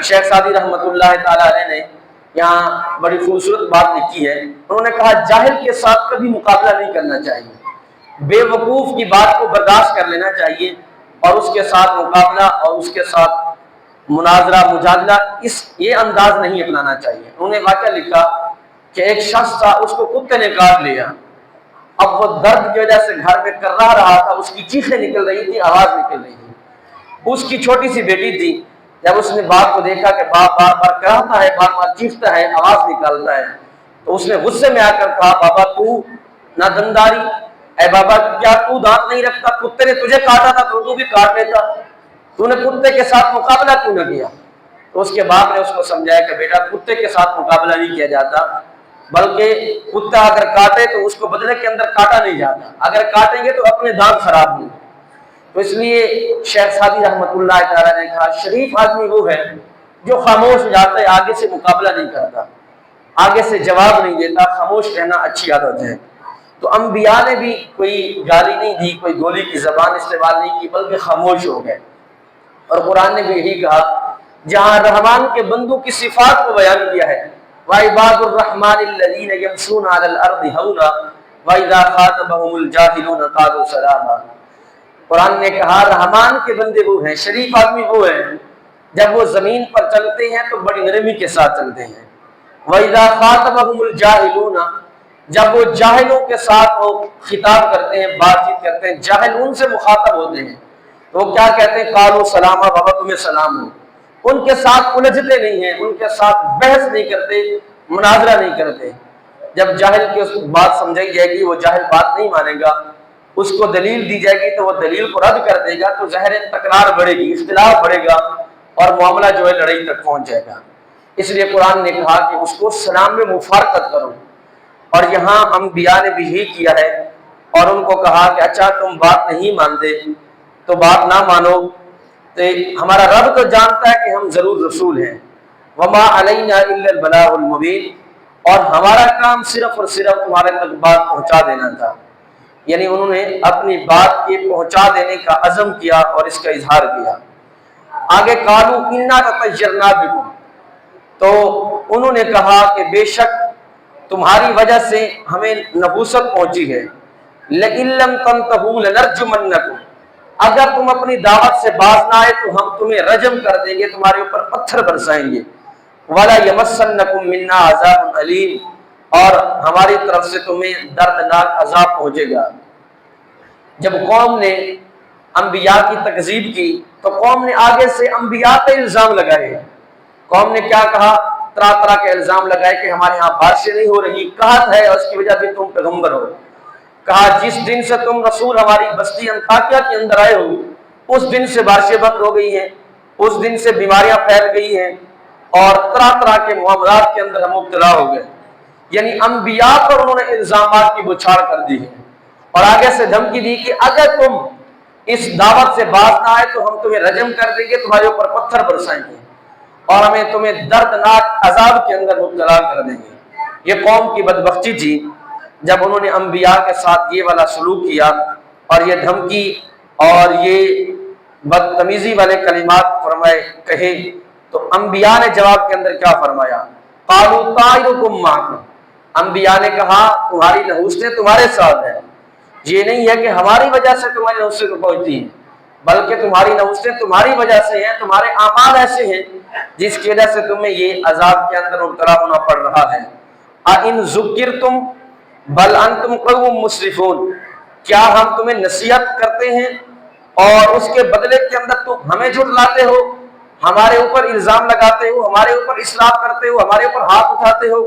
شیخ Saadi رحمۃ اللہ تعالی علیہ نے یہاں بڑی خوبصورت بات لکھی ہے. انہوں نے کہا جاہل کے ساتھ کبھی مقابلہ نہیں کرنا چاہیے، بے وقوف کی بات کو برداشت کر لینا چاہیے اور اس کے ساتھ مقابلہ اور اس کے ساتھ مناظرہ مجادلہ یہ انداز نہیں اپنانا چاہیے. انہوں نے واقعہ لکھا کہ ایک شخص تھا، اس کو کتے نے کاٹ لیا. اب وہ درد کی وجہ سے گھر میں کر رہا تھا، اس کی چیخیں نکل رہی تھی، آواز نکل رہی تھی. اس کی چھوٹی سی بیٹی تھی، جب اس نے باپ کو دیکھا کہ باپ بار بار کراتا ہے، بار بار چیختا ہے، آواز نکالتا ہے، تو اس نے غصے میں آ کر کہا بابا تو نہ دمداری، اے بابا کیا تو دانت نہیں رکھتا؟ کتے نے تجھے کاٹا تھا تو بھی کاٹ لیتا، تو نے کتے کے ساتھ مقابلہ کیوں نہ کیا؟ تو اس کے باپ نے اس کو سمجھایا کہ بیٹا کتے کے ساتھ مقابلہ نہیں کیا جاتا، بلکہ کتا اگر کاٹے تو اس کو بدلے کے اندر کاٹا نہیں جاتا، اگر کاٹیں گے تو اپنے دانت خراب ہوں. تو اس لیے شیخ سعدی رحمۃ اللہ تعالیٰ نے کہا شریف آدمی وہ ہے جو خاموش ہو جاتا ہے، آگے سے مقابلہ نہیں کرتا، آگے سے جواب نہیں دیتا. خاموش رہنا اچھی عادت ہے. تو انبیاء نے بھی کوئی گالی نہیں دی، کوئی گولی کی زبان استعمال نہیں کی، بلکہ خاموش ہو گئے. اور قرآن نے بھی یہی کہا جہاں رحمان کے بندوں کی صفات کو بیان کیا ہے وَعِبَادُ الرَّحْمَنِ الَّذِينَ يَمْشُونَ عَلَى الْأَرْضِ هَوْنًا وَإِذَا خَاطَبَهُمُ الْجَاهِلُونَ قَالُوا سَلَامًا. قرآن نے کہا رحمان کے بندے وہ ہیں، شریف آدمی وہ ہیں جب وہ زمین پر چلتے ہیں تو بڑی نرمی کے ساتھ چلتے ہیں. وَإِذَا خَاطَبَهُمُ الْجَاهِلُونَ جب وہ جاہلوں کے ساتھ وہ خطاب کرتے ہیں، بات چیت کرتے ہیں، جاہل ان سے مخاطب ہوتے ہیں تو وہ کیا کہتے ہیں؟ قالوا سلاما، بابا تمہیں سلام ہو. ان کے ساتھ الجھتے نہیں ہیں، ان کے ساتھ بحث نہیں کرتے، مناظرہ نہیں کرتے. جب جاہل کی بات سمجھائی جائے گی وہ جاہل بات نہیں مانے گا، اس کو دلیل دی جائے گی تو وہ دلیل کو رد کر دے گا، تو ظاہر تکرار بڑھے گی، اختلاف بڑھے گا اور معاملہ جو ہے لڑائی تک پہنچ جائے گا. اس لیے قرآن نے کہا کہ اس کو سلام میں مفارقت کرو. اور یہاں انبیاء نے بھی یہی کیا ہے اور ان کو کہا کہ اچھا تم بات نہیں مانتے تو بات نہ مانو، تو ہمارا رب تو جانتا ہے کہ ہم ضرور رسول ہیں. وما علینا الا البلاغ المبین، اور ہمارا کام صرف اور صرف تمہارے تک بات پہنچا دینا تھا. یعنی انہوں نے اپنی بات کے پہنچا دینے کا عزم کیا اور اس کا اظہار کیا. آگے قالوا انا تطیرنا بکم، تو انہوں نے کہا کہ بے شک تمہاری وجہ سے ہمیں نحوست پہنچی ہے. لئن لم تنتهوا لنرجمنکم، اگر تم اپنی دعوت سے باز نہ آئے تو ہم تمہیں رجم کر دیں گے، تمہارے اوپر پتھر برسائیں گے. ولا یمسنکم منا عذاب علیم، اور ہماری طرف سے تمہیں دردناک عذاب پہنچے گا. جب قوم نے انبیاء کی تکذیب کی تو قوم نے آگے سے انبیاء پہ الزام لگائے. قوم نے کیا کہا؟ طرح طرح کے الزام لگائے کہ ہمارے ہاں بارشیں نہیں ہو رہی، قحط ہے اور اس کی وجہ سے تم پیغمبر ہو. کہا جس دن سے تم رسول ہماری بستی انطاکیہ کے اندر آئے ہو اس دن سے بارشیں بند ہو گئی ہیں، اس دن سے بیماریاں پھیل گئی ہیں اور طرح طرح کے معاملات کے اندر ہم مبتلا ہو گئے. یعنی انبیاء پر انہوں نے الزامات کی بچھاڑ کر دی ہے اور آگے سے دھمکی دی کہ اگر تم اس دعوت سے باز نہ آئے تو ہم تمہیں رجم کر دیں گے، تمہارے اوپر پتھر برسائیں گے اور ہمیں تمہیں دردناک عذاب کے اندر مبتلا کر دیں گے. یہ قوم کی بدبختی تھی جب انہوں نے انبیاء کے ساتھ یہ والا سلوک کیا اور یہ دھمکی اور یہ بدتمیزی والے کلمات فرمائے کہے. تو انبیاء نے جواب کے اندر کیا فرمایا؟ قالوا طائرکم معکم، انبیاء نے کہا تمہاری نحوستیں تمہارے ساتھ ہیں. یہ نہیں ہے کہ ہماری وجہ سے تمہاری نحوستیں پہنچتی ہیں، بلکہ تمہاری نحوستیں تمہاری وجہ سے ہیں، تمہارے اعمال ایسے ہیں جس کی وجہ سے تمہیں یہ عذاب کے اندر مبتلا ہونا پڑ رہا ہے. اَإِن ذُكِّرْتُمْ بل انتم قوم مسرفون، کیا ہم تمہیں نصیحت کرتے ہیں اور اس کے بدلے کے اندر تم ہمیں جھٹلاتے ہو، ہمارے اوپر الزام لگاتے ہو، ہمارے اوپر اصلاح کرتے ہو، ہمارے اوپر ہاتھ اٹھاتے ہو.